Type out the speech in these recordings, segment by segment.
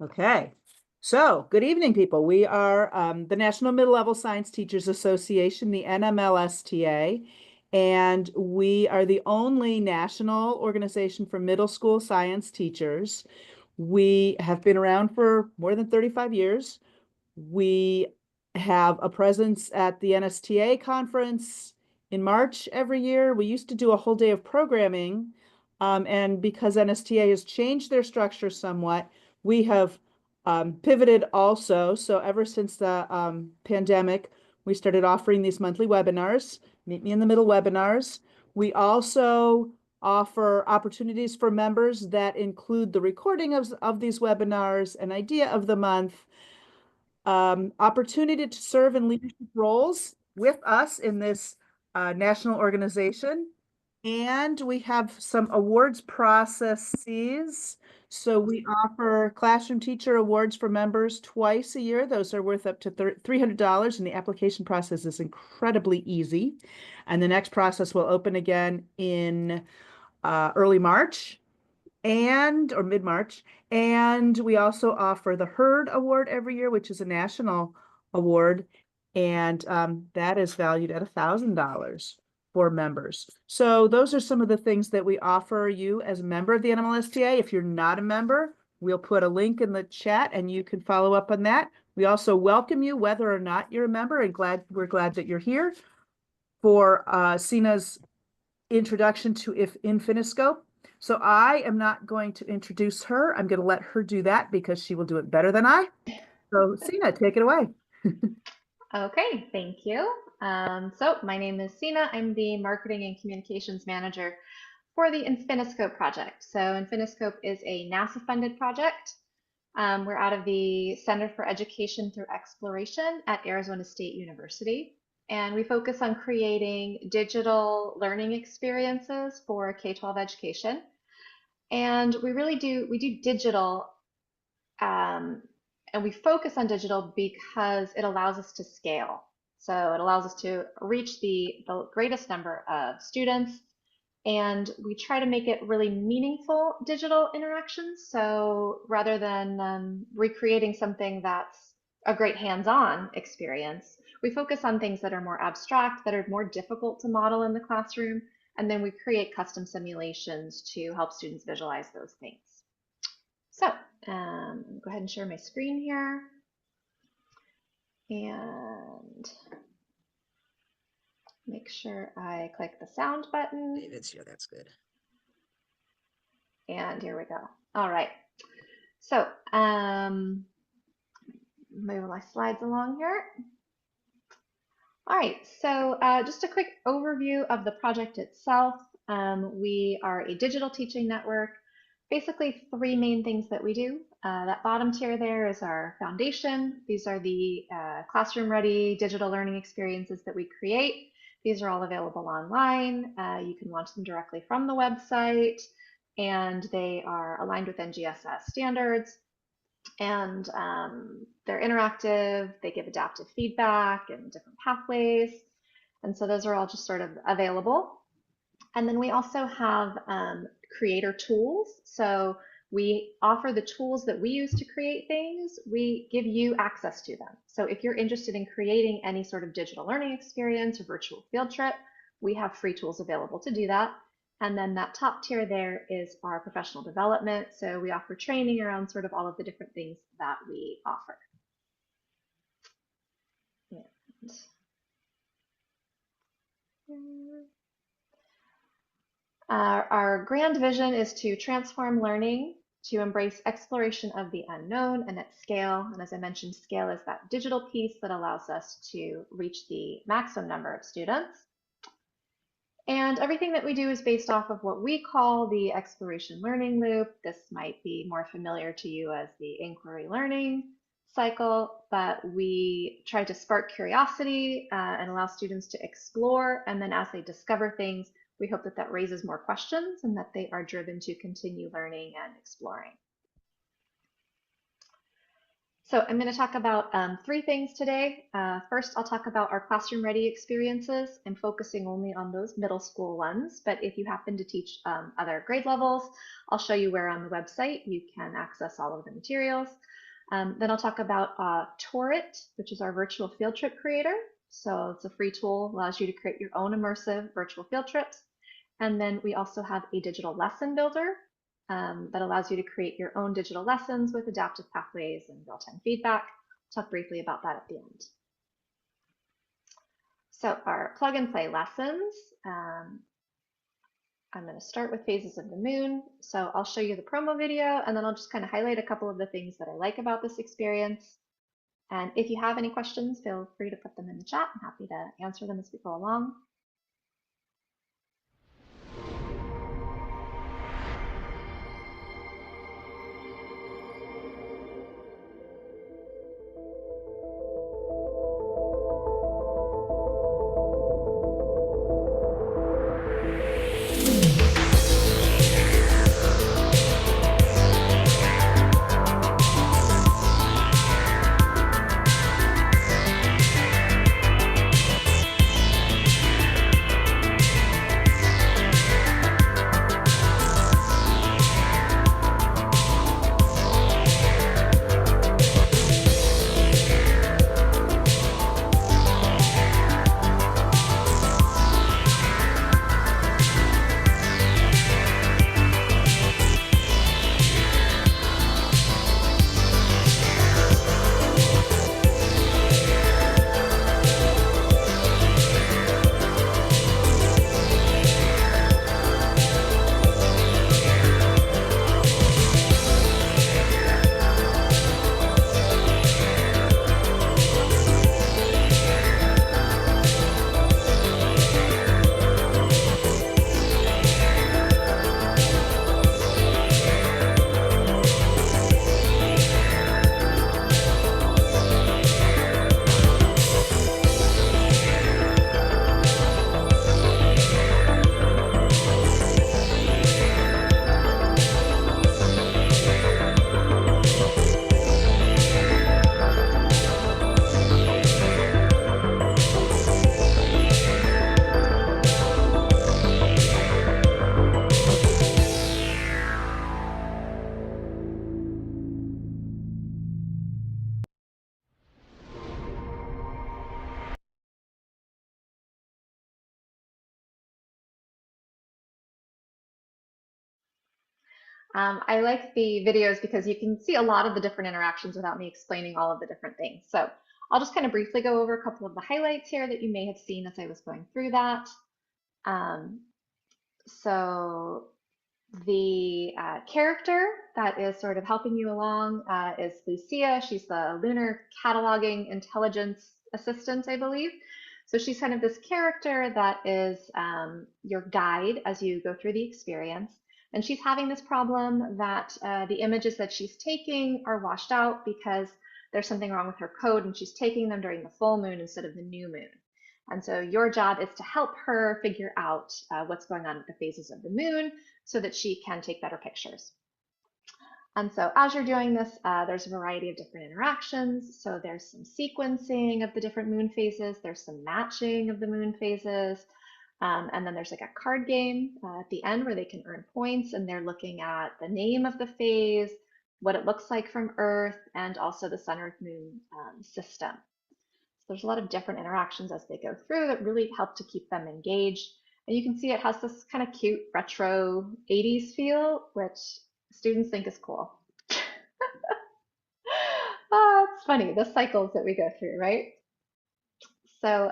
Okay, so good evening, people. We are the National Mid-Level Science Teachers Association, the NMLSTA, and we are the only national organization for middle school science teachers. We have been around for more than 35 years. We have a presence at the NSTA conference in March every year. We used to do a whole day of programming, and because NSTA has changed their structure somewhat, we have pivoted also. So ever since the pandemic, we started offering these monthly webinars, Meet Me in the Middle webinars. We also offer opportunities for members that include the recording of these webinars, an idea of the month, opportunity to serve in leadership roles with us in this national organization. And we have some awards processes. So we offer classroom teacher awards for members twice a year. Those are worth up to $300, and the application process is incredibly easy. And the next process will open again in early March or mid-March. And we also offer the Herd Award every year, which is a national award. And that is valued at $1,000 for members. So those are some of the things that we offer you as a member of the NMLSTA. If you're not a member, we'll put a link in the chat and you can follow up on that. We also welcome you whether or not you're a member, and we're glad that you're here for Sina's introduction to Infiniscope. So I am not going to introduce her. I'm going to let her do that because she will do it better than I. So Sina, take it away. Okay, thank you. So my name is Sina. I'm the Marketing and Communications Manager for the Infiniscope project. So Infiniscope is a NASA-funded project. We're out of the Center for Education Through Exploration at Arizona State University. And we focus on creating digital learning experiences for K-12 education. And we do digital um, and we focus on digital because it allows us to scale. So it allows us to reach the greatest number of students, and we try to make it really meaningful digital interactions. So rather than recreating something that's a great hands-on experience, we focus on things that are more abstract, that are more difficult to model in the classroom, and then we create custom simulations to help students visualize those things. So go ahead and share my screen here. And make sure I click the sound button. David's here, that's good. And here we go. All right. So move my slides along here. All right, so just a quick overview of the project itself. We are a digital teaching network. Basically, three main things that we do. That bottom tier there is our foundation. These are the classroom-ready digital learning experiences that we create. These are all available online. You can launch them directly from the website, and they are aligned with NGSS standards. And they're interactive, they give adaptive feedback and different pathways. And so those are all just sort of available. And then we also have creator tools. So we offer the tools that we use to create things, we give you access to them. So if you're interested in creating any sort of digital learning experience or virtual field trip, we have free tools available to do that. And then that top tier there is our professional development. So we offer training around sort of all of the different things that we offer. And our grand vision is to transform learning to embrace exploration of the unknown and at scale. And as I mentioned, scale is that digital piece that allows us to reach the maximum number of students. And everything that we do is based off of what we call the exploration learning loop. This might be more familiar to you as the inquiry learning cycle, but we try to spark curiosity and allow students to explore. And then as they discover things, we hope that that raises more questions and that they are driven to continue learning and exploring. So I'm going to talk about three things today. First, I'll talk about our classroom ready experiences. I'm focusing only on those middle school ones, but if you happen to teach other grade levels, I'll show you where on the website you can access all of the materials. Then I'll talk about Torit, which is our virtual field trip creator. So it's a free tool, allows you to create your own immersive virtual field trips. And then we also have a digital lesson builder, that allows you to create your own digital lessons with adaptive pathways and real-time feedback. I'll talk briefly about that at the end. So our plug and play lessons, I'm going to start with phases of the moon. So I'll show you the promo video, and then I'll just kind of highlight a couple of the things that I like about this experience. And if you have any questions, feel free to put them in the chat. I'm happy to answer them as we go along. I like the videos because you can see a lot of the different interactions without me explaining all of the different things. So I'll just kind of briefly go over a couple of the highlights here that you may have seen as I was going through that. Um, so the character that is sort of helping you along is Lucia. She's the lunar cataloging intelligence assistant, I believe. So she's kind of this character that is your guide as you go through the experience. And she's having this problem that the images that she's taking are washed out because there's something wrong with her code, and she's taking them during the full moon instead of the new moon. And so your job is to help her figure out what's going on with the phases of the moon so that she can take better pictures. And so as you're doing this, there's a variety of different interactions. So there's some sequencing of the different moon phases. There's some matching of the moon phases. And then there's like a card game at the end where they can earn points, and they're looking at the name of the phase, what it looks like from Earth, and also the Sun, Earth, Moon system. So there's a lot of different interactions as they go through that really help to keep them engaged. And you can see it has this kind of cute retro 80s feel, which students think is cool. It's funny, the cycles that we go through, right? So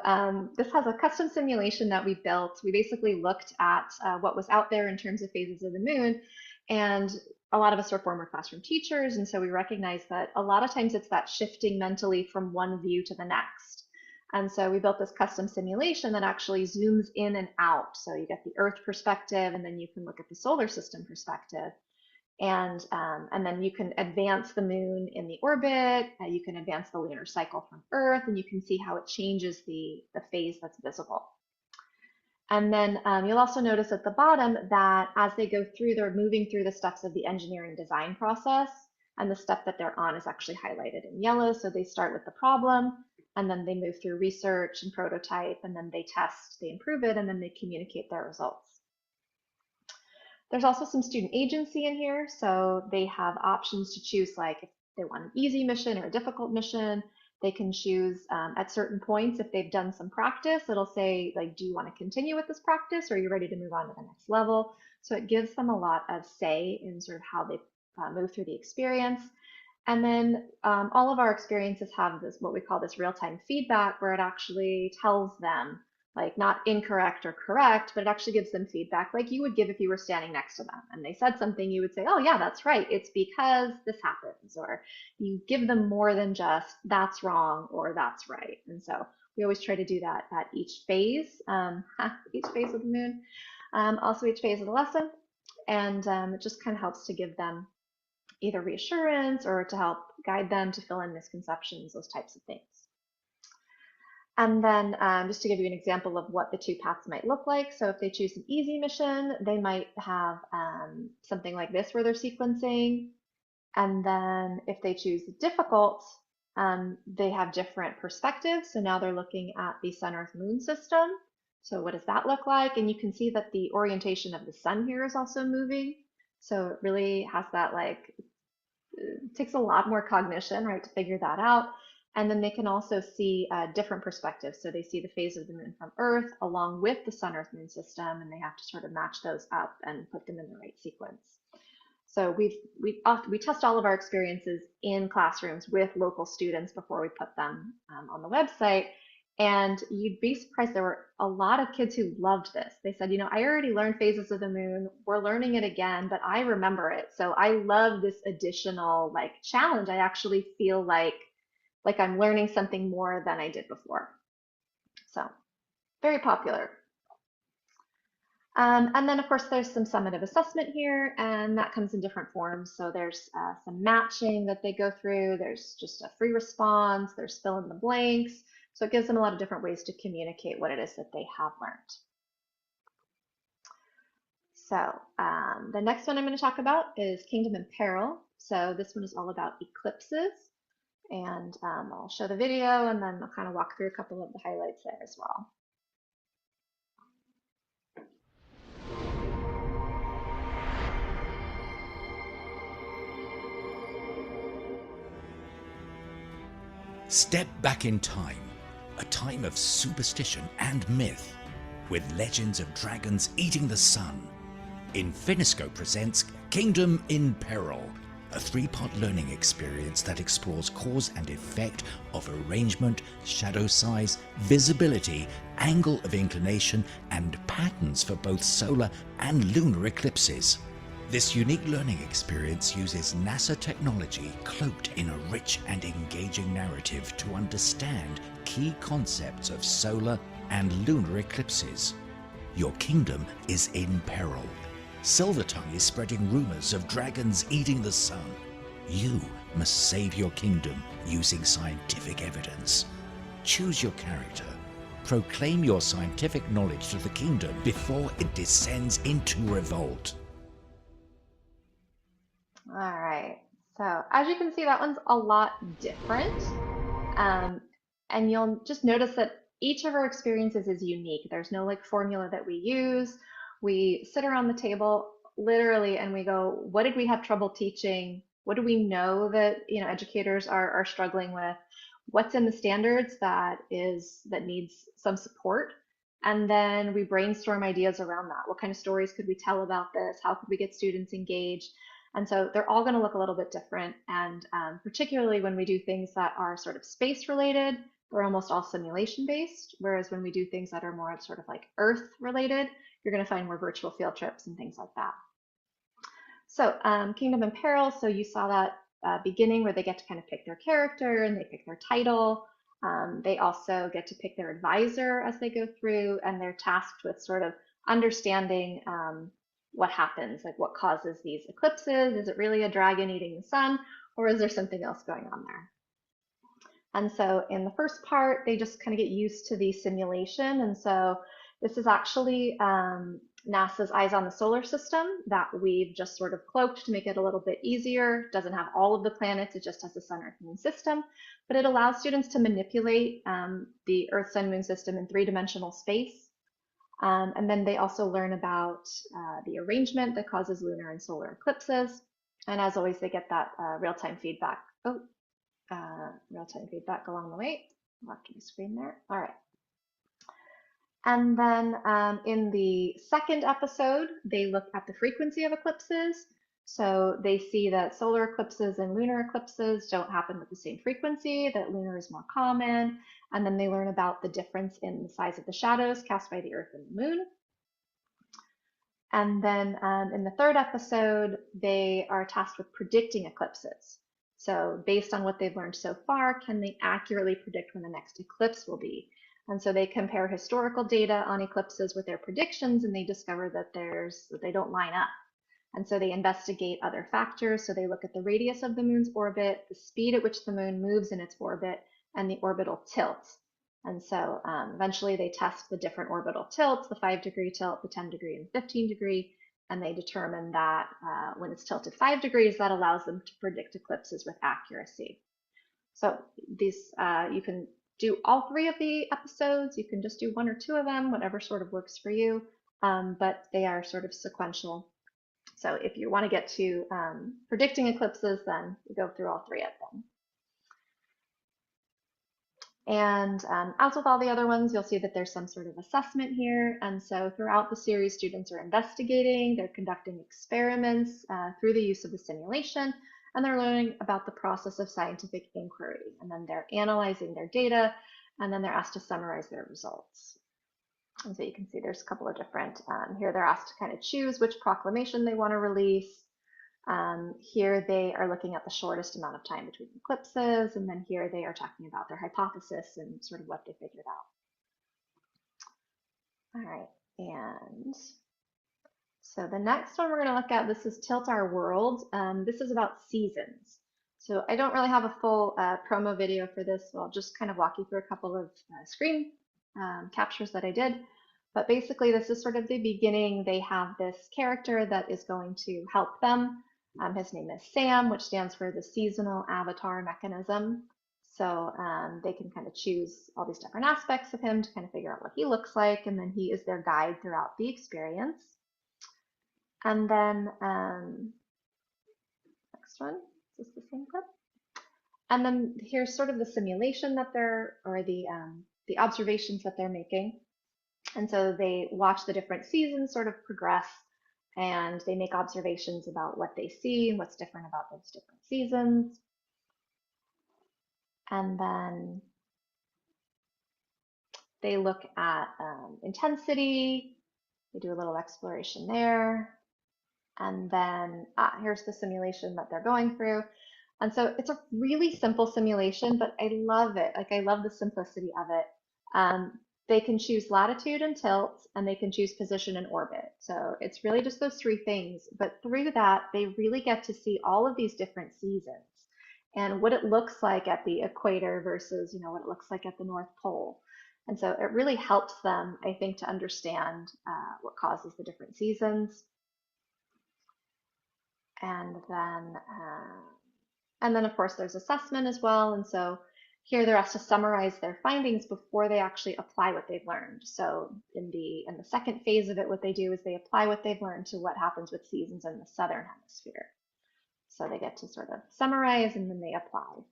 this has a custom simulation that we built. We basically looked at what was out there in terms of phases of the moon, and a lot of us are former classroom teachers, and so we recognize that a lot of times it's that shifting mentally from one view to the next. And so we built this custom simulation that actually zooms in and out. So you get the Earth perspective, and then you can look at the solar system perspective. And then you can advance the moon in the orbit, you can advance the lunar cycle from Earth, and you can see how it changes the phase that's visible. And then you'll also notice at the bottom that as they go through, they're moving through the steps of the engineering design process. and the step that they're on is actually highlighted in yellow. So they start with the problem, and then they move through research and prototype, and then they test, they improve it, and then they communicate their results. There's also some student agency in here, so they have options to choose, like if they want an easy mission or a difficult mission. They can choose at certain points, if they've done some practice, it'll say, like, do you want to continue with this practice, or are you ready to move on to the next level? So it gives them a lot of say in sort of how they move through the experience. And then all of our experiences have this, what we call this real-time feedback, where it actually tells them, like, not incorrect or correct, but it actually gives them feedback like you would give if you were standing next to them and they said something. You would say, oh yeah, that's right, it's because this happens. Or you give them more than just that's wrong or that's right. And so we always try to do that at each phase, each phase of the moon, also each phase of the lesson. And it just kind of helps to give them either reassurance or to help guide them to fill in misconceptions, those types of things. And then just to give you an example of what the two paths might look like. So if they choose an easy mission, they might have something like this where they're sequencing. And then if they choose difficult, they have different perspectives. So now they're looking at the Sun, Earth, Moon system. So what does that look like? And you can see that the orientation of the sun here is also moving. So it really has that, like, it takes a lot more cognition, right, to figure that out. And then they can also see different perspectives. So they see the phase of the moon from Earth along with the Sun, Earth, Moon system, and they have to sort of match those up and put them in the right sequence. So we test all of our experiences in classrooms with local students before we put them on the website. And you'd be surprised, there were a lot of kids who loved this. They said, you know, I already learned phases of the moon. We're learning it again, but I remember it. So I love this additional, like, challenge. I actually feel like I'm learning something more than I did before. So very popular. And then, of course, there's some summative assessment here, and that comes in different forms. So there's some matching that they go through. There's just a free response. There's fill in the blanks. So it gives them a lot of different ways to communicate what it is that they have learned. So the next one I'm going to talk about is Kingdom in Peril. So this one is all about eclipses. And I'll show the video, and then I'll kind of walk through a couple of the highlights there as well. Step back in time, a time of superstition and myth, with legends of dragons eating the sun. Infiniscope presents Kingdom in Peril, a 3-part learning experience that explores cause and effect of arrangement, shadow size, visibility, angle of inclination, and patterns for both solar and lunar eclipses. This unique learning experience uses NASA technology cloaked in a rich and engaging narrative to understand key concepts of solar and lunar eclipses. Your kingdom is in peril. Silvertongue is spreading rumors of dragons eating the sun. You must save your kingdom using scientific evidence. Choose your character. Proclaim your scientific knowledge to the kingdom before it descends into revolt. All right, so as you can see, that one's a lot different. And you'll just notice that each of our experiences is unique. There's no, like, formula that we use. We sit around the table literally and we go, what did we have trouble teaching? What do we know that, you know, educators are struggling with? What's in the standards that needs some support? And then we brainstorm ideas around that. What kind of stories could we tell about this? How could we get students engaged? And so they're all going to look a little bit different. And particularly when we do things that are sort of space related, they're almost all simulation based. Whereas when we do things that are more sort of like Earth related, you're going to find more virtual field trips and things like that. So Kingdom in Peril. So you saw that beginning where they get to kind of pick their character and they pick their title. They also get to pick their advisor as they go through, and they're tasked with sort of understanding what happens, like what causes these eclipses. Is it really a dragon eating the sun, or is there something else going on there? And so in the first part, they just kind of get used to the simulation. And so this is actually NASA's Eyes on the Solar System that we've just sort of cloaked to make it a little bit easier. It doesn't have all of the planets, it just has the sun, earth, moon system, but it allows students to manipulate the Earth, sun, moon system in three-dimensional space. And then they also learn about the arrangement that causes lunar and solar eclipses. And as always, they get that real-time feedback. Real-time feedback along the way. Left of the screen there. All right. And then in the second episode, they look at the frequency of eclipses. So they see that solar eclipses and lunar eclipses don't happen with the same frequency, that lunar is more common. And then they learn about the difference in the size of the shadows cast by the Earth and the moon. And then in the third episode, they are tasked with predicting eclipses. So based on what they've learned so far, can they accurately predict when the next eclipse will be? And so they compare historical data on eclipses with their predictions, and they discover that they don't line up. And so they investigate other factors. So they look at the radius of the moon's orbit, the speed at which the moon moves in its orbit, and the orbital tilt. And so eventually they test the different orbital tilts, the 5-degree tilt, the 10-degree, and 15-degree, and they determine that when it's tilted 5 degrees, that allows them to predict eclipses with accuracy. So these you can do all 3 of the episodes. You can just do 1 or 2 of them, whatever sort of works for you, but they are sort of sequential. So if you want to get to predicting eclipses, then you go through all 3 of them. And as with all the other ones, you'll see that there's some sort of assessment here. And so throughout the series, students are investigating, they're conducting experiments through the use of the simulation, and they're learning about the process of scientific inquiry. And then they're analyzing their data, and then they're asked to summarize their results. And so you can see there's a couple of different, here they're asked to kind of choose which proclamation they want to release. Here they are looking at the shortest amount of time between eclipses, and then here they are talking about their hypothesis and sort of what they figured out. All right, and so the next one we're going to look at, this is Tilt Our World. This is about seasons. So I don't really have a full promo video for this, so I'll just kind of walk you through a couple of screen captures that I did. But basically, this is sort of the beginning. They have this character that is going to help them. His name is Sam, which stands for the Seasonal Avatar Mechanism. So they can kind of choose all these different aspects of him to kind of figure out what he looks like, and then he is their guide throughout the experience. And then next one, is this the same clip? And then here's sort of the simulation that or the observations that they're making. And so they watch the different seasons sort of progress, and they make observations about what they see and what's different about those different seasons. And then they look at intensity. They do a little exploration there. And then here's the simulation that they're going through. And so it's a really simple simulation, but I love it. Like, I love the simplicity of it. They can choose latitude and tilt, and they can choose position and orbit. So it's really just those 3 things. But through that, they really get to see all of these different seasons and what it looks like at the equator versus, what it looks like at the North Pole. And so it really helps them, I think, to understand what causes the different seasons. And then of course, there's assessment as well. And so here they're asked to summarize their findings before they actually apply what they've learned. So in the second phase of it, what they do is they apply what they've learned to what happens with seasons in the southern hemisphere. So they get to sort of summarize, and then they apply.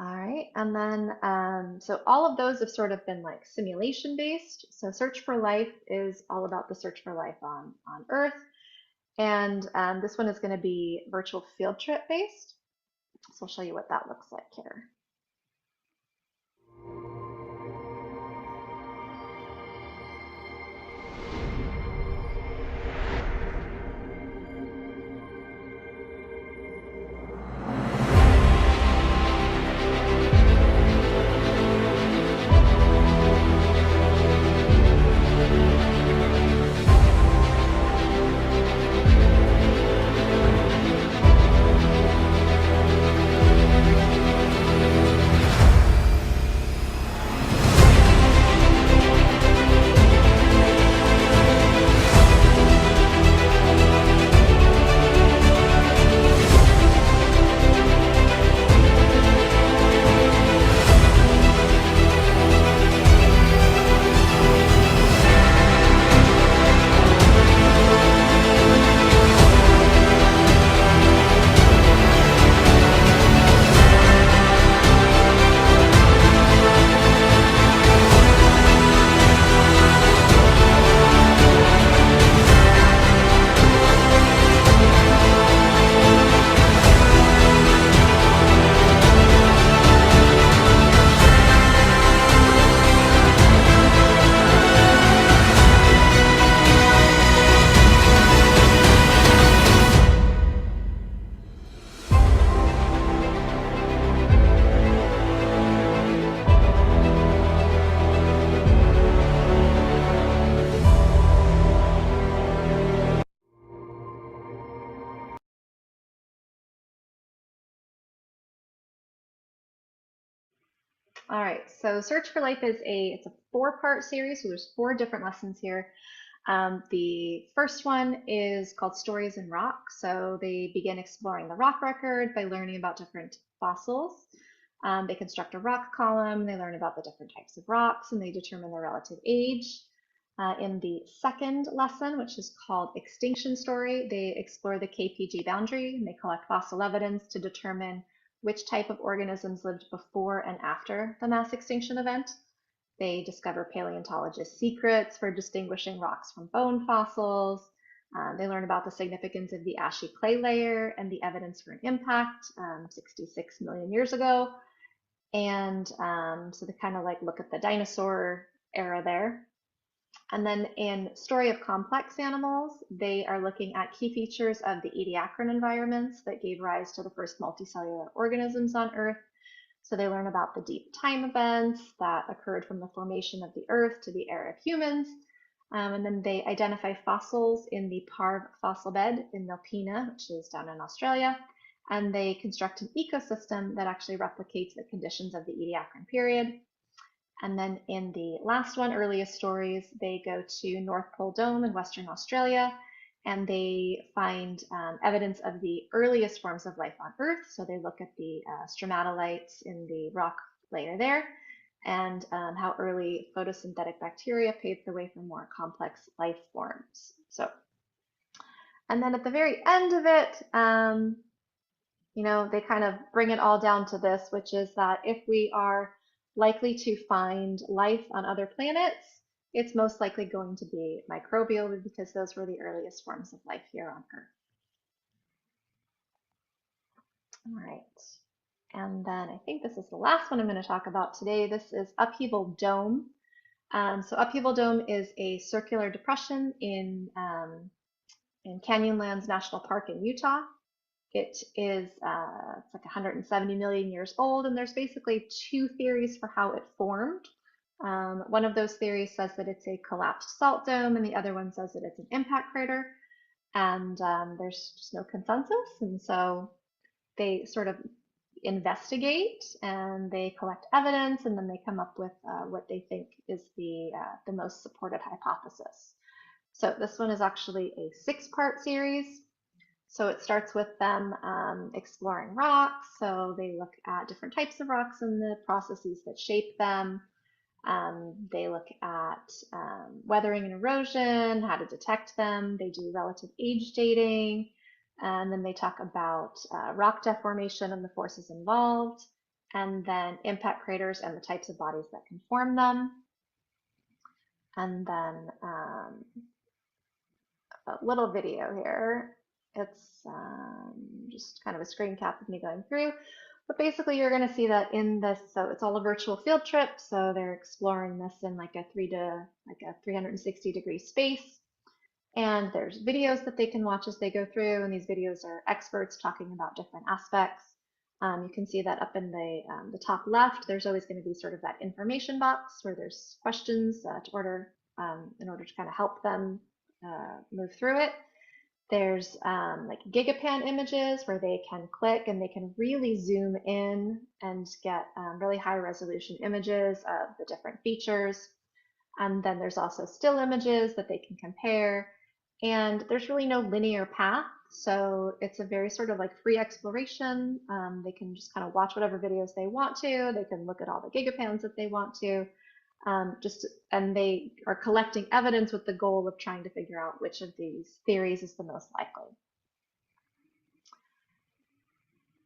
All right, and then so all of those have sort of been like simulation based. So Search for Life is all about the search for life on Earth. And this one is going to be virtual field trip based. So I'll show you what that looks like here. All right, so Search for Life is it's a 4-part series, so there's 4 different lessons here. The first one is called Stories in Rock. So they begin exploring the rock record by learning about different fossils. They construct a rock column, they learn about the different types of rocks, and they determine their relative age. In the second lesson, which is called Extinction Story, they explore the KPG boundary and they collect fossil evidence to determine which type of organisms lived before and after the mass extinction event. They discover paleontologists' secrets for distinguishing rocks from bone fossils. They learn about the significance of the ashy clay layer and the evidence for an impact 66 million years ago. And so they kind of like look at the dinosaur era there. And then in Story of Complex Animals, they are looking at key features of the Ediacaran environments that gave rise to the first multicellular organisms on Earth. So they learn about the deep time events that occurred from the formation of the Earth to the era of humans. And then they identify fossils in the Parv fossil bed in Milpina, which is down in Australia. And they construct an ecosystem that actually replicates the conditions of the Ediacaran period. And then in the last one, Earliest Stories, they go to North Pole Dome in Western Australia, and they find evidence of the earliest forms of life on Earth. So they look at the stromatolites in the rock layer there, and how early photosynthetic bacteria paved the way for more complex life forms. So, and then at the very end of it, you know, they kind of bring it all down to this, which is that if we are likely to find life on other planets, it's most likely going to be microbial because those were the earliest forms of life here on Earth. All right. And then I think this is the last one I'm going to talk about today. This is Upheaval Dome. So Upheaval Dome is a circular depression in Canyonlands National Park in Utah. It is it's like 170 million years old, and there's basically 2 theories for how it formed. One of those theories says that it's a collapsed salt dome, and the other one says that it's an impact crater. And there's just no consensus, and so they sort of investigate and they collect evidence, and then they come up with what they think is the most supported hypothesis. So this one is actually a 6-part series. So it starts with them exploring rocks. So they look at different types of rocks and the processes that shape them. They look at weathering and erosion, how to detect them. They do relative age dating. And then they talk about rock deformation and the forces involved. And then impact craters and the types of bodies that can form them. And then a little video here. It's just kind of a screen cap of me going through. But basically, you're going to see that in this, so it's all a virtual field trip. So they're exploring this in like a 360-degree space. And there's videos that they can watch as they go through. And these videos are experts talking about different aspects. You can see that up in the top left, there's always going to be sort of that information box where there's questions in order to kind of help them move through it. There's like gigapan images where they can click and they can really zoom in and get really high resolution images of the different features. And then there's also still images that they can compare. And there's really no linear path. So it's a very sort of like free exploration. They can just kind of watch whatever videos they want to. They can look at all the gigapans that they want to. And they are collecting evidence with the goal of trying to figure out which of these theories is the most likely.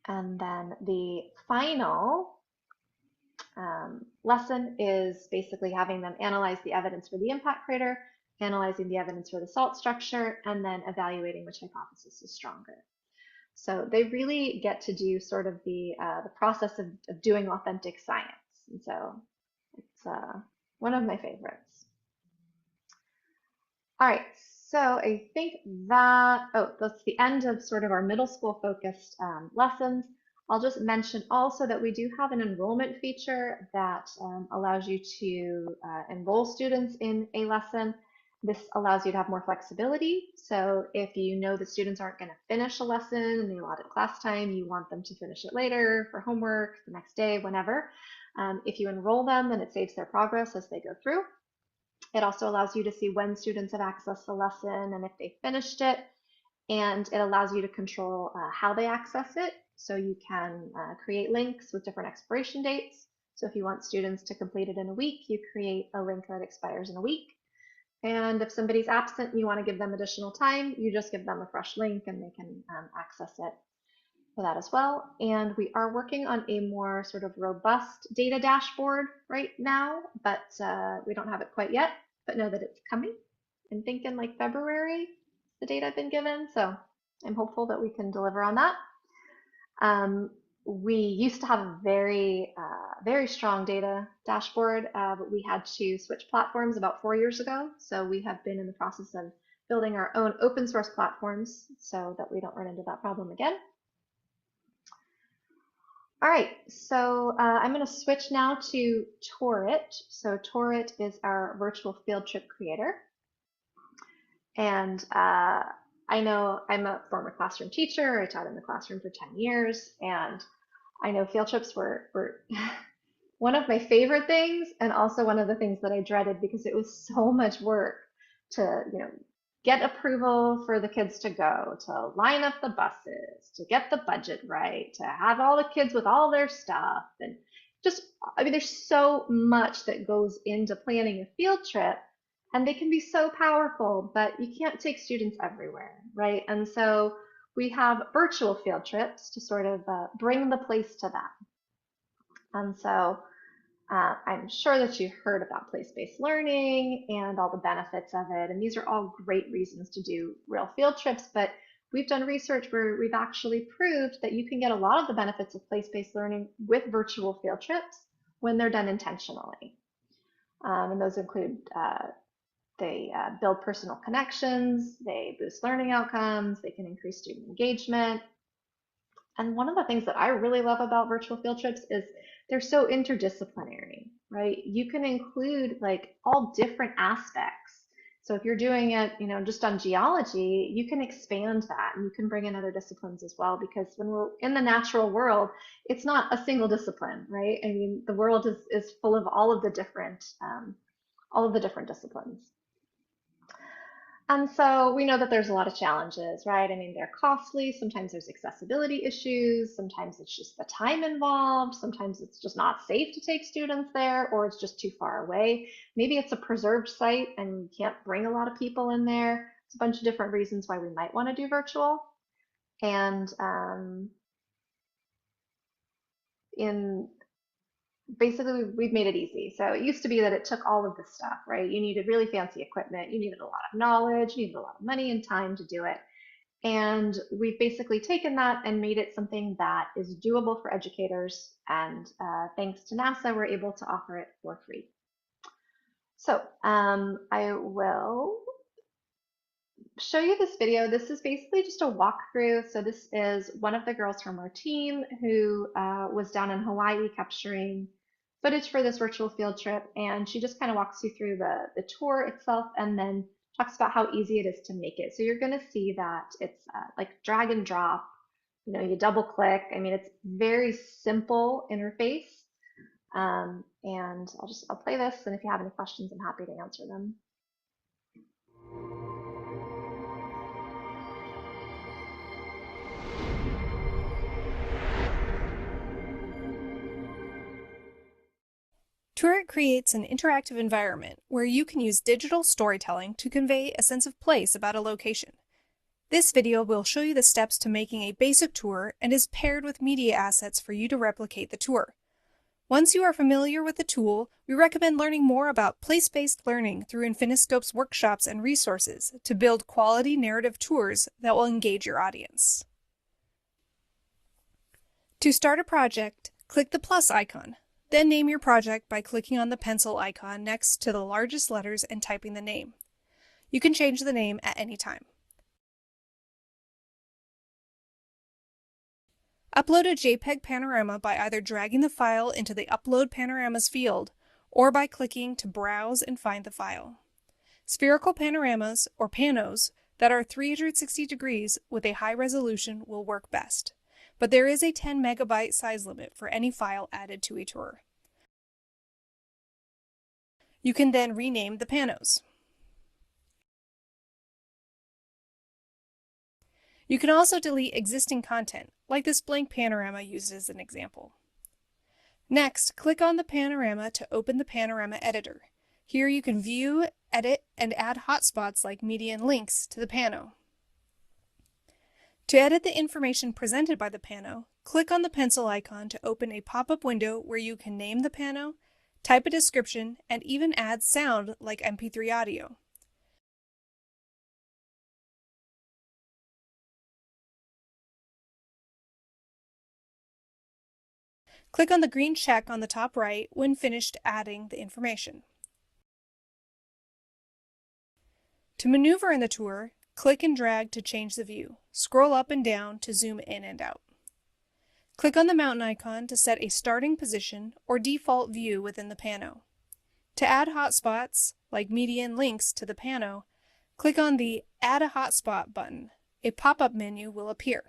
And then the final lesson is basically having them analyze the evidence for the impact crater, analyzing the evidence for the salt structure, and then evaluating which hypothesis is stronger. So they really get to do sort of the process of doing authentic science. And so it's one of my favorites. All right, so I think that's the end of sort of our middle school focused lessons. I'll just mention also that we do have an enrollment feature that allows you to enroll students in a lesson. This allows you to have more flexibility. So if you know the students aren't going to finish a lesson in the allotted class time, you want them to finish it later for homework, the next day, whenever, If you enroll them, then it saves their progress as they go through. It also allows you to see when students have accessed the lesson and if they finished it. And it allows you to control how they access it. So you can create links with different expiration dates. So if you want students to complete it in a week, you create a link that expires in a week. And if somebody's absent and you want to give them additional time, you just give them a fresh link and they can access it for that as well. And we are working on a more sort of robust data dashboard right now, but we don't have it quite yet, but know that it's coming. I'm thinking like February, the date I've been given. So I'm hopeful that we can deliver on that. We used to have a very strong data dashboard, but we had to switch platforms about 4 years ago. So we have been in the process of building our own open source platforms so that we don't run into that problem again. All right, so I'm going to switch now to Torrit. So Torrit is our virtual field trip creator. And I know I'm a former classroom teacher. I taught in the classroom for 10 years. And I know field trips were one of my favorite things and also one of the things that I dreaded because it was so much work to, get approval for the kids to go, to line up the buses, to get the budget right, to have all the kids with all their stuff. And just, there's so much that goes into planning a field trip. And they can be so powerful, but you can't take students everywhere, right? And so we have virtual field trips to sort of bring the place to them. And so I'm sure that you've heard about place-based learning and all the benefits of it. And these are all great reasons to do real field trips, but we've done research where we've actually proved that you can get a lot of the benefits of place-based learning with virtual field trips when they're done intentionally. And those include they build personal connections, they boost learning outcomes, they can increase student engagement. And one of the things that I really love about virtual field trips is they're so interdisciplinary, right? You can include like all different aspects. So if you're doing it, just on geology, you can expand that and you can bring in other disciplines as well, because when we're in the natural world, it's not a single discipline, right? I mean, the world is full of all of the different disciplines. And so we know that there's a lot of challenges, right? I mean, they're costly. Sometimes there's accessibility issues. Sometimes it's just the time involved. Sometimes it's just not safe to take students there, or it's just too far away. Maybe it's a preserved site and you can't bring a lot of people in there. It's a bunch of different reasons why we might want to do virtual. And basically we've made it easy. So it used to be that it took all of this stuff, right? You needed really fancy equipment, you needed a lot of knowledge, you needed a lot of money and time to do it. And we've basically taken that and made it something that is doable for educators. And thanks to NASA, we're able to offer it for free. So I will show you this video. This is basically just a walkthrough. So this is one of the girls from our team who was down in Hawaii capturing footage for this virtual field trip. And she just kind of walks you through the tour itself and then talks about how easy it is to make it. So you're going to see that it's like drag and drop. You double click. I mean, it's very simple interface. And I'll play this. And if you have any questions, I'm happy to answer them. Torrit creates an interactive environment where you can use digital storytelling to convey a sense of place about a location. This video will show you the steps to making a basic tour and is paired with media assets for you to replicate the tour. Once you are familiar with the tool, we recommend learning more about place-based learning through Infiniscope's workshops and resources to build quality narrative tours that will engage your audience. To start a project, click the plus icon. Then name your project by clicking on the pencil icon next to the largest letters and typing the name. You can change the name at any time. Upload a JPEG panorama by either dragging the file into the Upload Panoramas field or by clicking to browse and find the file. Spherical panoramas, or panos, that are 360 degrees with a high resolution will work best, but there is a 10 megabyte size limit for any file added to a tour. You can then rename the panos. You can also delete existing content, like this blank panorama used as an example. Next, click on the panorama to open the panorama editor. Here you can view, edit, and add hotspots like media and links to the pano. To edit the information presented by the pano, click on the pencil icon to open a pop-up window where you can name the pano, type a description, and even add sound like MP3 audio. Click on the green check on the top right when finished adding the information. To maneuver in the tour, click and drag to change the view. Scroll up and down to zoom in and out. Click on the mountain icon to set a starting position or default view within the pano. To add hotspots, like media and links to the pano, click on the Add a Hotspot button. A pop-up menu will appear.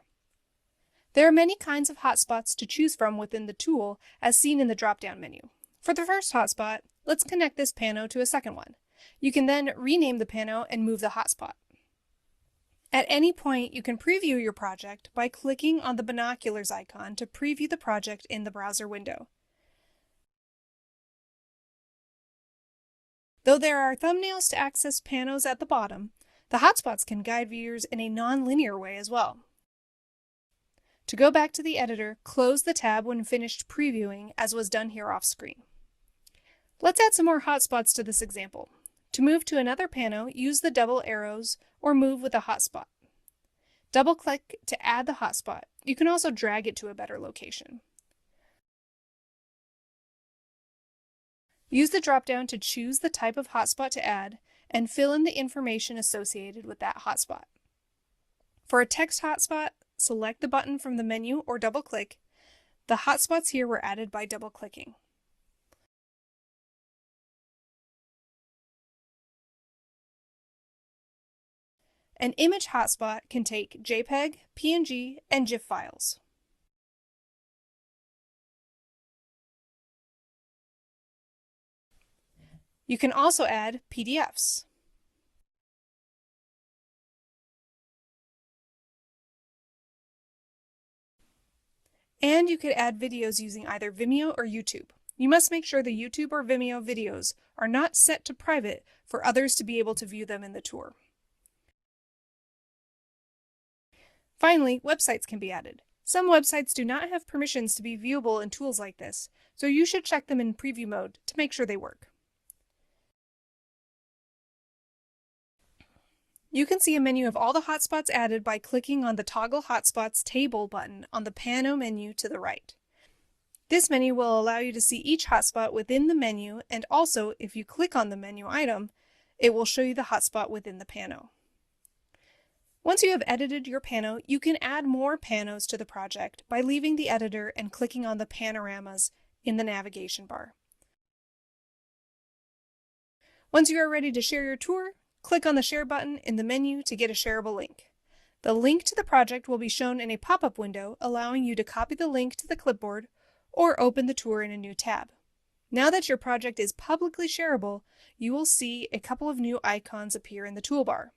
There are many kinds of hotspots to choose from within the tool, as seen in the drop-down menu. For the first hotspot, let's connect this pano to a second one. You can then rename the pano and move the hotspot. At any point, you can preview your project by clicking on the binoculars icon to preview the project in the browser window. Though there are thumbnails to access panos at the bottom, the hotspots can guide viewers in a non-linear way as well. To go back to the editor, close the tab when finished previewing, as was done here off screen. Let's add some more hotspots to this example. To move to another pano, use the double arrows or move with a hotspot. Double-click to add the hotspot. You can also drag it to a better location. Use the drop-down to choose the type of hotspot to add and fill in the information associated with that hotspot. For a text hotspot, select the button from the menu or double-click. The hotspots here were added by double-clicking. An image hotspot can take JPEG, PNG, and GIF files. You can also add PDFs. And you could add videos using either Vimeo or YouTube. You must make sure the YouTube or Vimeo videos are not set to private for others to be able to view them in the tour. Finally, websites can be added. Some websites do not have permissions to be viewable in tools like this, so you should check them in preview mode to make sure they work. You can see a menu of all the hotspots added by clicking on the Toggle Hotspots Table button on the Pano menu to the right. This menu will allow you to see each hotspot within the menu, and also, if you click on the menu item, it will show you the hotspot within the pano. Once you have edited your pano, you can add more panos to the project by leaving the editor and clicking on the panoramas in the navigation bar. Once you are ready to share your tour, click on the Share button in the menu to get a shareable link. The link to the project will be shown in a pop-up window, allowing you to copy the link to the clipboard or open the tour in a new tab. Now that your project is publicly shareable, you will see a couple of new icons appear in the toolbar.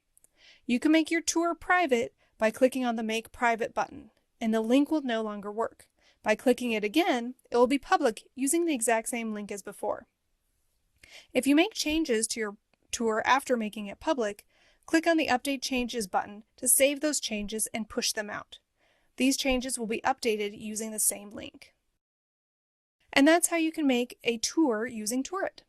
You can make your tour private by clicking on the Make Private button, and the link will no longer work. By clicking it again, it will be public using the exact same link as before. If you make changes to your tour after making it public, click on the Update Changes button to save those changes and push them out. These changes will be updated using the same link. And that's how you can make a tour using Tourit.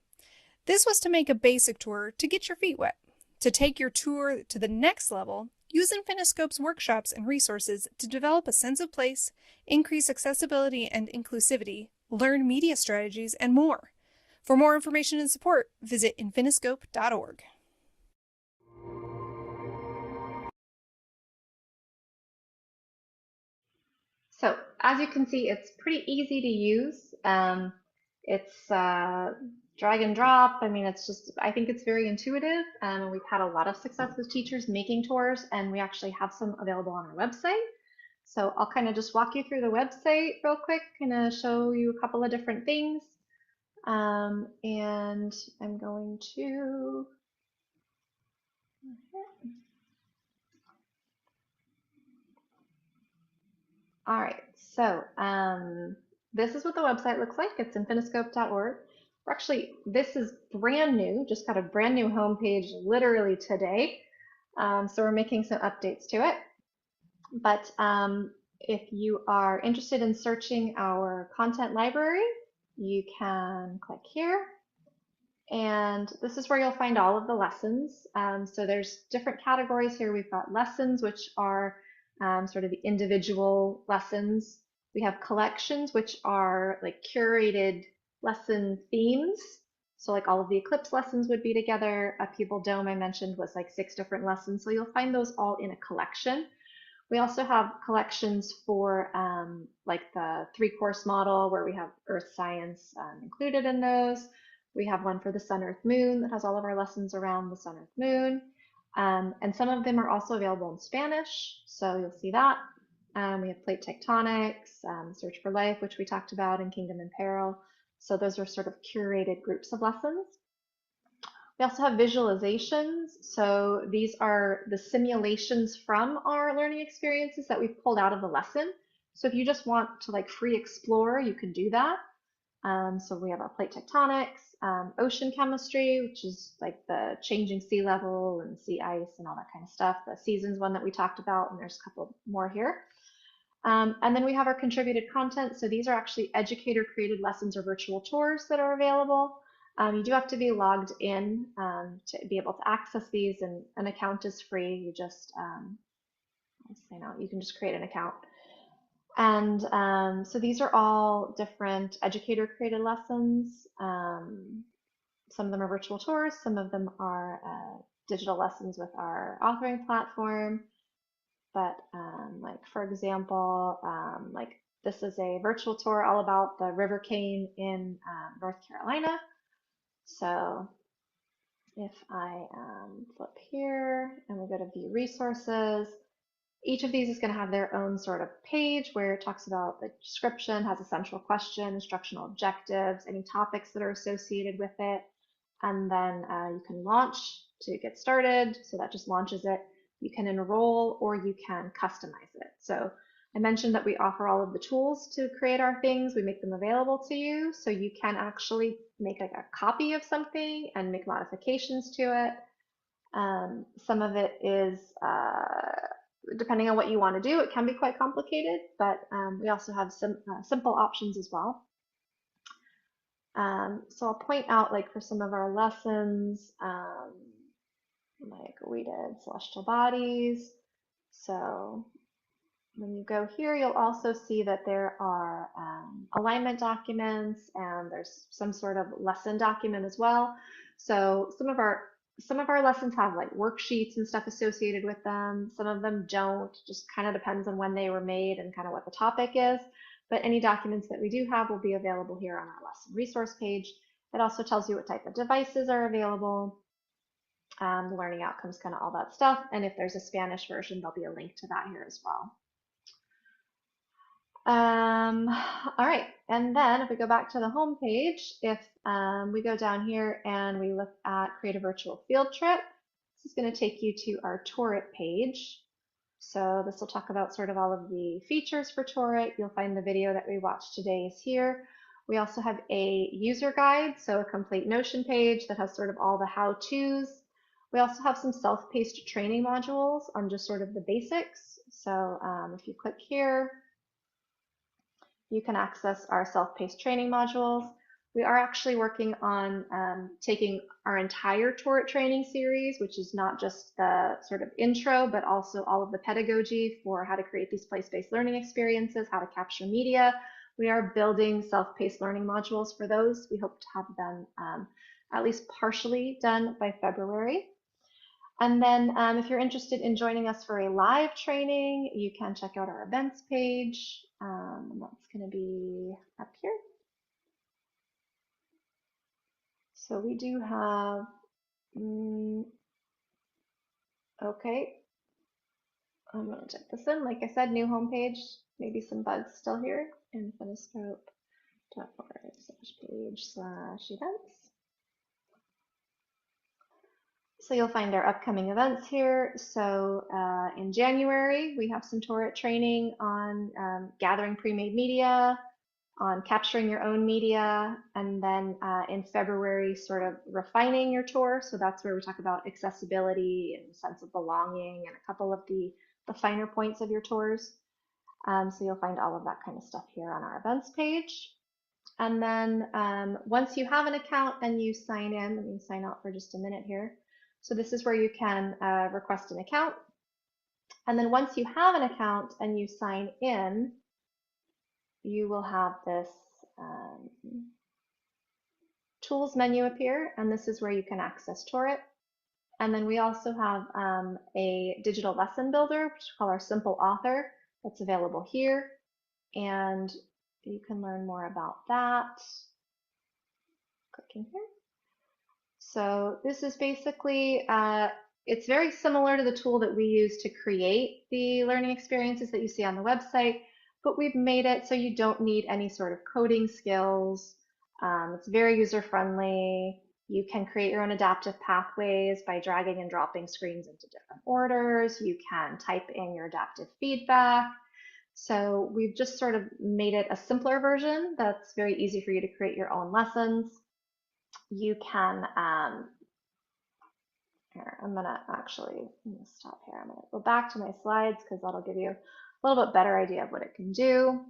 This was to make a basic tour to get your feet wet. To take your tour to the next level, use Infiniscope's workshops and resources to develop a sense of place, increase accessibility and inclusivity, learn media strategies, and more. For more information and support, visit infiniscope.org. So as you can see, it's pretty easy to use. It's drag and drop. I mean, I think it's very intuitive. And we've had a lot of success with teachers making tours, and we actually have some available on our website. So I'll kind of just walk you through the website real quick, kind of show you a couple of different things. And I'm going to, all right, so this is what the website looks like. It's infiniscope.org. This is brand new, just got a brand new homepage literally today. So we're making some updates to it. But if you are interested in searching our content library, you can click here. And this is where you'll find all of the lessons. So there's different categories here. We've got lessons, which are sort of the individual lessons. We have collections, which are like curated lesson themes. So like all of the Eclipse lessons would be together. Upheaval Dome I mentioned was like 6 different lessons. So you'll find those all in a collection. We also have collections for like the 3-course model where we have earth science included in those. We have one for the sun, earth, moon that has all of our lessons around the sun, earth, moon. And some of them are also available in Spanish, so you'll see that. We have plate tectonics, search for life, which we talked about, and kingdom and peril. So those are sort of curated groups of lessons. We also have visualizations. So these are the simulations from our learning experiences that we've pulled out of the lesson. So if you just want to like free explore, you can do that. So we have our plate tectonics, ocean chemistry, which is like the changing sea level and sea ice and all that kind of stuff. The seasons one that we talked about, and there's a couple more here. And then we have our contributed content. So these are actually educator created lessons or virtual tours that are available. You do have to be logged in to be able to access these, and an account is free. You just, I'll say now, you can just create an account. And so these are all different educator created lessons. Some of them are virtual tours, some of them are digital lessons with our authoring platform. But like for example, like this is a virtual tour all about the River Cane in North Carolina. So if I flip here and we go to view resources, each of these is going to have their own sort of page where it talks about the description, has a central question, instructional objectives, any topics that are associated with it. And then you can launch to get started. So that just launches it. You can enroll or you can customize it. So I mentioned that we offer all of the tools to create our things. We make them available to you. So you can actually make like a copy of something and make modifications to it. Some of it is, depending on what you want to do, it can be quite complicated, but we also have some simple options as well. So I'll point out, like for some of our lessons, like we did celestial bodies. So when you go here, you'll also see that there are alignment documents, and there's some sort of lesson document as well. So some of our lessons have like worksheets and stuff associated with them. Some of them don't, just kind of depends on when they were made and kind of what the topic is. But any documents that we do have will be available here on our lesson resource page. It also tells you what type of devices are available, the learning outcomes, kind of all that stuff. And if there's a Spanish version, there'll be a link to that here as well. All right, and then if we go back to the home page, if we go down here and we look at create a virtual field trip, this is going to take you to our Tourit page. So this will talk about sort of all of the features for Tourit. You'll find the video that we watched today is here. We also have a user guide, so a complete Notion page that has sort of all the how-tos. We also have some self-paced training modules on just sort of the basics. So if you click here, you can access our self-paced training modules. We are actually working on taking our entire Tourit training series, which is not just the sort of intro, but also all of the pedagogy for how to create these place-based learning experiences, how to capture media. We are building self-paced learning modules for those. We hope to have them at least partially done by February. And then if you're interested in joining us for a live training, you can check out our events page. And that's going to be up here. So we do have, okay, I'm going to check this in. Like I said, new homepage, maybe some bugs still here. Infiniscope infiniscope.org/page/events. So you'll find our upcoming events here. So in January, we have some tour training on gathering pre-made media, on capturing your own media, and then in February, sort of refining your tour. So that's where we talk about accessibility and sense of belonging and a couple of the finer points of your tours. So you'll find all of that kind of stuff here on our events page. And then once you have an account and you sign in, let me sign out for just a minute here. So this is where you can request an account. And then once you have an account and you sign in, you will have this tools menu appear, and this is where you can access Torrent. And then we also have a digital lesson builder, which we call our Simple Author, that's available here. And you can learn more about that. Clicking here. So this is basically, it's very similar to the tool that we use to create the learning experiences that you see on the website, but we've made it so you don't need any sort of coding skills. It's very user-friendly. You can create your own adaptive pathways by dragging and dropping screens into different orders. You can type in your adaptive feedback. So we've just sort of made it a simpler version that's very easy for you to create your own lessons. You can, here, I'm gonna stop here. I'm gonna go back to my slides because that'll give you a little bit better idea of what it can do.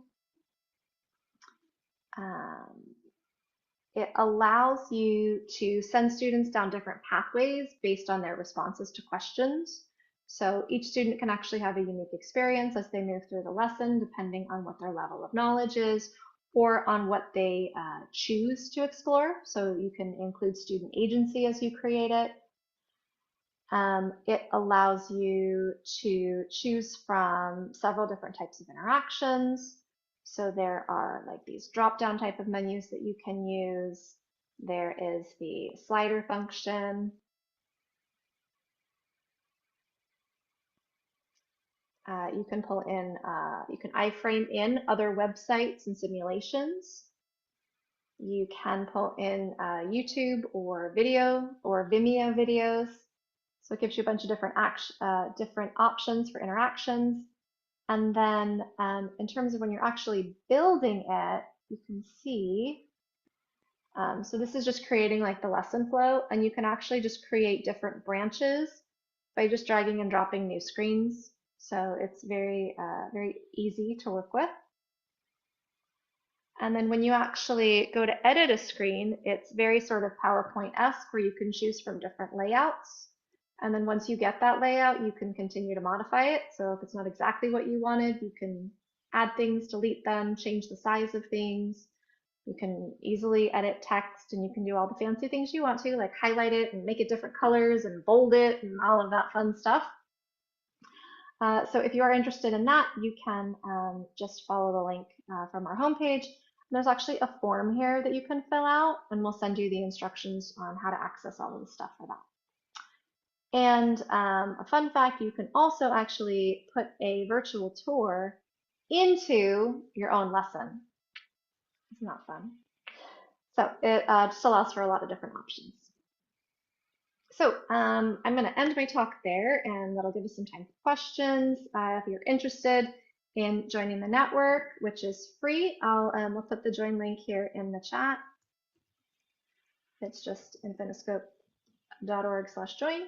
It allows you to send students down different pathways based on their responses to questions. So each student can actually have a unique experience as they move through the lesson, depending on what their level of knowledge is, or on what they choose to explore. So you can include student agency as you create it. It allows you to choose from several different types of interactions. So there are like these drop-down type of menus that you can use. There is the slider function. You can pull in, you can iframe in other websites and simulations. You can pull in YouTube or video or Vimeo videos. So it gives you a bunch of different options for interactions. And then in terms of when you're actually building it, you can see, so this is just creating like the lesson flow, and you can actually just create different branches by just dragging and dropping new screens. So it's very, very easy to work with. And then when you actually go to edit a screen, it's very sort of PowerPoint-esque where you can choose from different layouts. And then once you get that layout, you can continue to modify it. So if it's not exactly what you wanted, you can add things, delete them, change the size of things. You can easily edit text, and you can do all the fancy things you want to, like highlight it and make it different colors and bold it and all of that fun stuff. So if you are interested in that, you can just follow the link from our homepage. There's actually a form here that you can fill out, and we'll send you the instructions on how to access all of the stuff for that. And a fun fact, you can also actually put a virtual tour into your own lesson. Isn't that fun? So it just allows for a lot of different options. So I'm going to end my talk there, and that'll give us some time for questions. If you're interested in joining the network, which is free, we'll put the join link here in the chat. It's just infiniscope.org/join.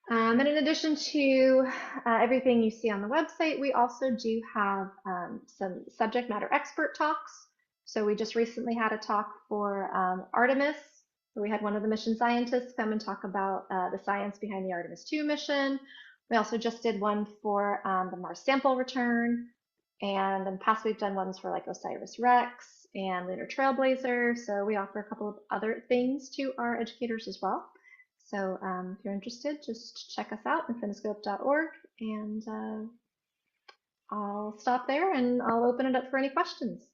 And in addition to everything you see on the website, we also do have some subject matter expert talks. So we just recently had a talk for Artemis. So we had one of the mission scientists come and talk about the science behind the Artemis II mission. We also just did one for the Mars sample return. And in the past, we've done ones for like OSIRIS-REx and Lunar Trailblazer. So we offer a couple of other things to our educators as well. So if you're interested, just check us out, infiniscope.org, and I'll stop there and I'll open it up for any questions.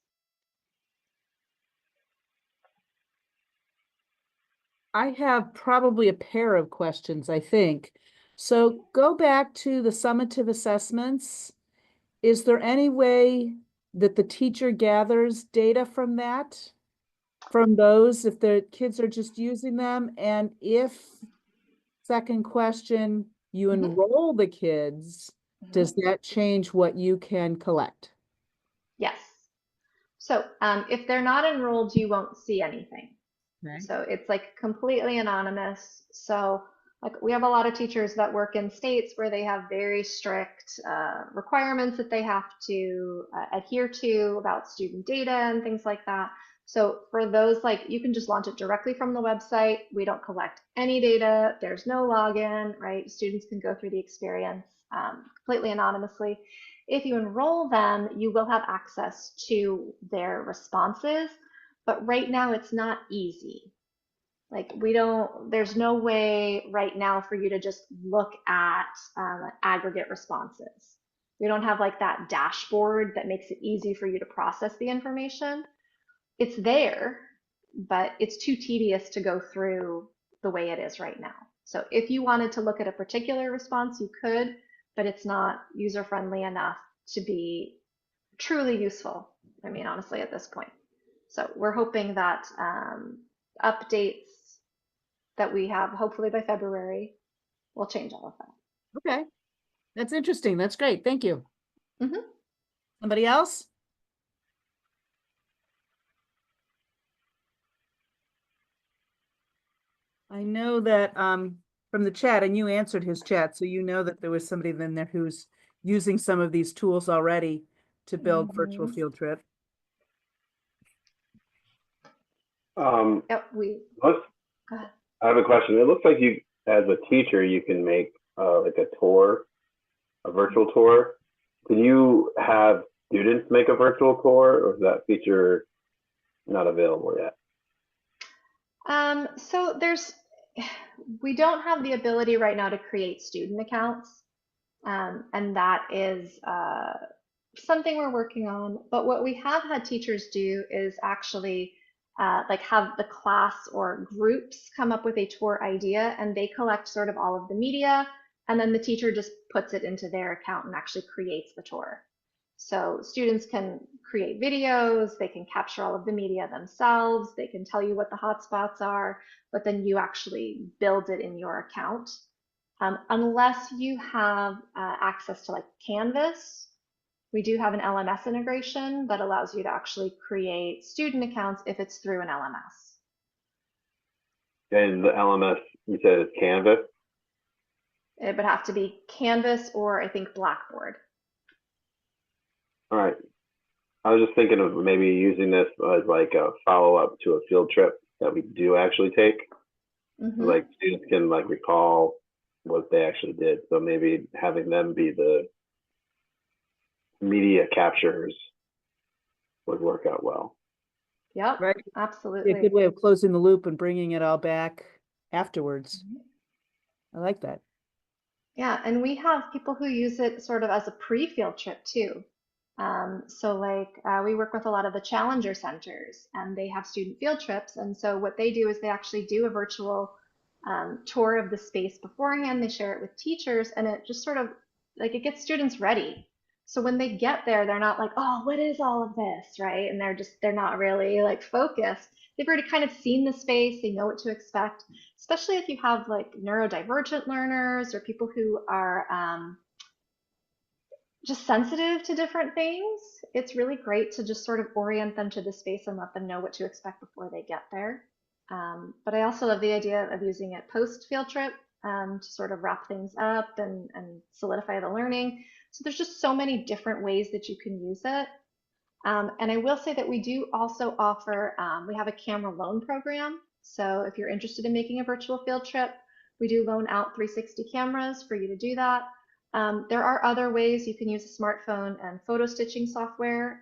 I have probably a pair of questions, I think. So go back to the summative assessments. Is there any way that the teacher gathers data from that? From those, if the kids are just using them, and if, second question, you Mhm. enroll the kids, does that change what you can collect? Yes. So if they're not enrolled, you won't see anything. Okay. So it's like completely anonymous. So like we have a lot of teachers that work in states where they have very strict requirements that they have to adhere to about student data and things like that. So for those, like you can just launch it directly from the website. We don't collect any data. There's no login, right? Students can go through the experience completely anonymously. If you enroll them, you will have access to their responses, but right now it's not easy. Like there's no way right now for you to just look at aggregate responses. We don't have like that dashboard that makes it easy for you to process the information. It's there, but it's too tedious to go through the way it is right now. So if you wanted to look at a particular response, you could, but it's not user friendly enough to be truly useful. I mean, honestly, at this point. So we're hoping that updates that we have, hopefully by February, will change all of that. Okay, that's interesting. That's great. Thank you. Mhm. Somebody else? I know that from the chat, and you answered his chat, so you know that there was somebody in there who's using some of these tools already to build virtual field trip. Yep, Let's, go ahead. I have a question. It looks like you, as a teacher, you can make like a tour, a virtual tour. Can you have students make a virtual tour, or is that feature not available yet? So we don't have the ability right now to create student accounts, and that is something we're working on. But what we have had teachers do is actually like have the class or groups come up with a tour idea, and they collect sort of all of the media, and then the teacher just puts it into their account and actually creates the tour. So students can create videos, they can capture all of the media themselves, they can tell you what the hotspots are, but then you actually build it in your account. Unless you have access to like Canvas, we do have an LMS integration that allows you to actually create student accounts if it's through an LMS. And the LMS, you said, is Canvas? It would have to be Canvas or I think Blackboard. All right. I was just thinking of maybe using this as like a follow-up to a field trip that we do actually take. Like students can like recall what they actually did. So maybe having them be the media capturers would work out well. Yep, Right. absolutely. A good way of closing the loop and bringing it all back afterwards. I like that. Yeah, and we have people who use it sort of as a pre-field trip too. So like we work with a lot of the challenger centers and they have student field trips. And so what they do is they actually do a virtual tour of the space beforehand. They share it with teachers and it just sort of like it gets students ready. So when they get there, they're not like, oh, what is all of this, right? And they're not really like focused. They've already kind of seen the space. They know what to expect, especially if you have like neurodivergent learners or people who are just sensitive to different things. It's really great to just sort of orient them to the space and let them know what to expect before they get there. But I also love the idea of using it post field trip to sort of wrap things up and solidify the learning. So there's just so many different ways that you can use it. And I will say that we do also offer, we have a camera loan program. So if you're interested in making a virtual field trip, we do loan out 360 cameras for you to do that. There are other ways you can use a smartphone and photo stitching software,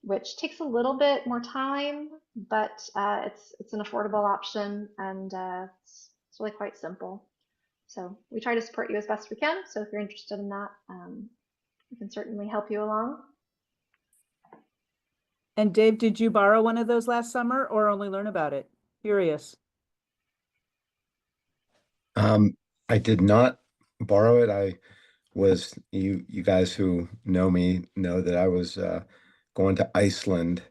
which takes a little bit more time, but it's an affordable option and it's really quite simple. So we try to support you as best we can. So if you're interested in that, we can certainly help you along. And Dave, did you borrow one of those last summer or only learn about it? Curious. I did not borrow it. I was you guys who know me know that I was going to Iceland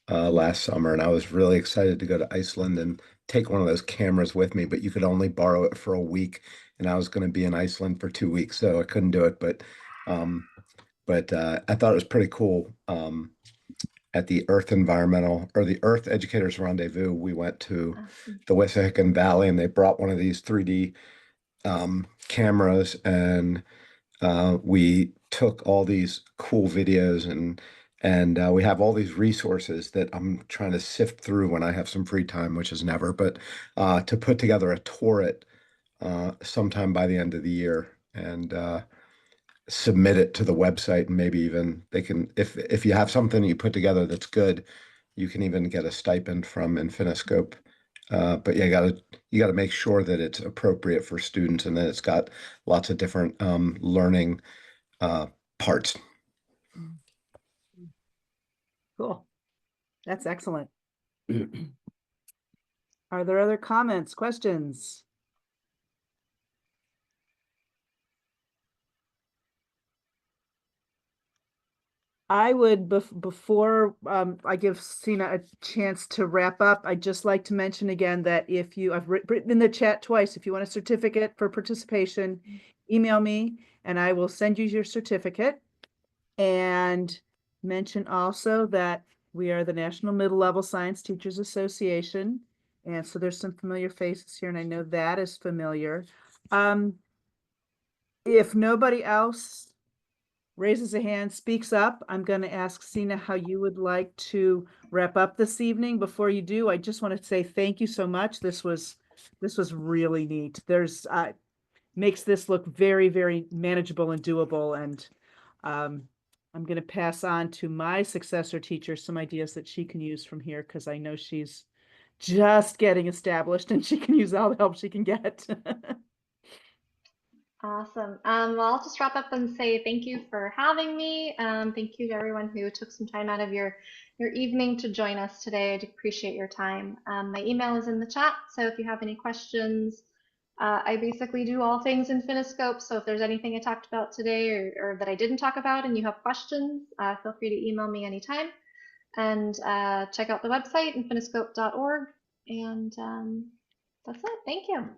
last summer, and I was really excited to go to Iceland and take one of those cameras with me, but you could only borrow it for a week, and I was going to be in Iceland for 2 weeks, so I couldn't do it. But I thought it was pretty cool. At the the Earth Educators Rendezvous, we went to Awesome. the Wissahickon Valley, and they brought one of these 3D cameras, and we took all these cool videos, and we have all these resources that I'm trying to sift through when I have some free time, which is never, but to put together a tour sometime by the end of the year, and submit it to the website, and maybe even they can, if you have something you put together that's good, you can even get a stipend from Infiniscope. But yeah, you gotta make sure that it's appropriate for students and that it's got lots of different learning parts. Cool. That's excellent. Are there other comments, questions? I would, before I give Sina a chance to wrap up, I'd just like to mention again that if you, I've written in the chat twice, if you want a certificate for participation, email me and I will send you your certificate. And mention also that we are the National Middle Level Science Teachers Association. And so there's some familiar faces here, and I know that is familiar. If nobody else raises a hand, speaks up, I'm going to ask Sina how you would like to wrap up this evening. Before you do, I just want to say thank you so much. This was really neat. There's makes this look very, very manageable and doable. And I'm going to pass on to my successor teacher some ideas that she can use from here, because I know she's just getting established and she can use all the help she can get. Awesome. Well, I'll just wrap up and say thank you for having me. Thank you to everyone who took some time out of your evening to join us today. I appreciate your time. My email is in the chat, so if you have any questions, I basically do all things Infiniscope. So if there's anything I talked about today or that I didn't talk about and you have questions, feel free to email me anytime. And check out the website, infiniscope.org. And that's it. Thank you.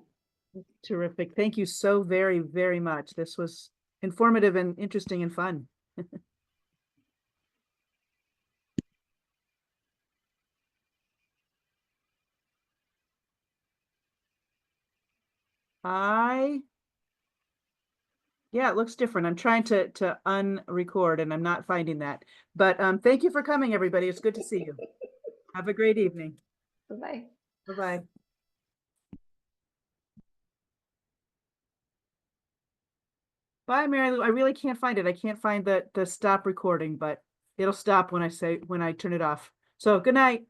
Terrific. Thank you so very, very much. This was informative and interesting and fun. Yeah, it looks different. I'm trying to unrecord and I'm not finding that. But thank you for coming, everybody. It's good to see you. Have a great evening. Bye-bye. Bye-bye. Bye, Mary Lou. I really can't find it. I can't find the stop recording, but it'll stop when I turn it off. So good night.